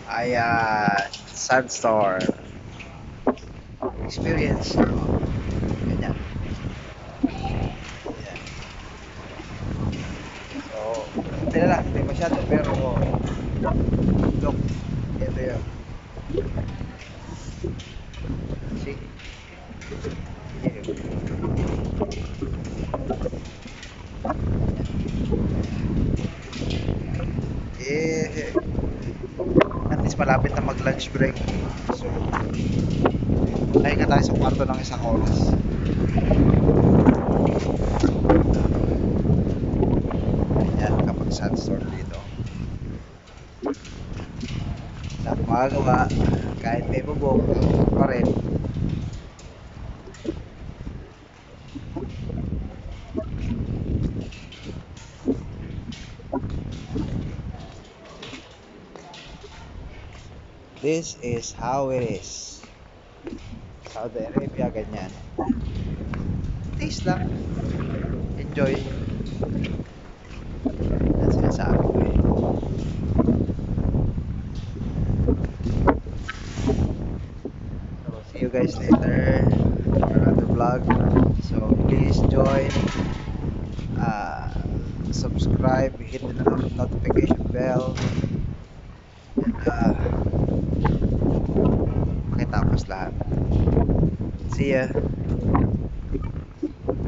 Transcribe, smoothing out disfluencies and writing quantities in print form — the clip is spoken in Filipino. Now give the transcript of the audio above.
Ayan, Sandstorm experience. Ganyan. Ayan. So, hindi na lang, hindi masyado, pero look, ito yun. See? Yeah. Eh, at least malapit na mag-lunch break. So, pahinga tayo sa kwarto ng isang oras. Ganyan, kapag sandstorm dito. Wala akong magagawa, kahit may bubog, pa rin. This is how it is. Saudi Arabia, ganyan. Taste lang. Enjoy. Yan sinasabi ko eh. So, see you guys later for another vlog. So, please join, uh, subscribe, hit the notification bell, and pakitapos lahat. See ya!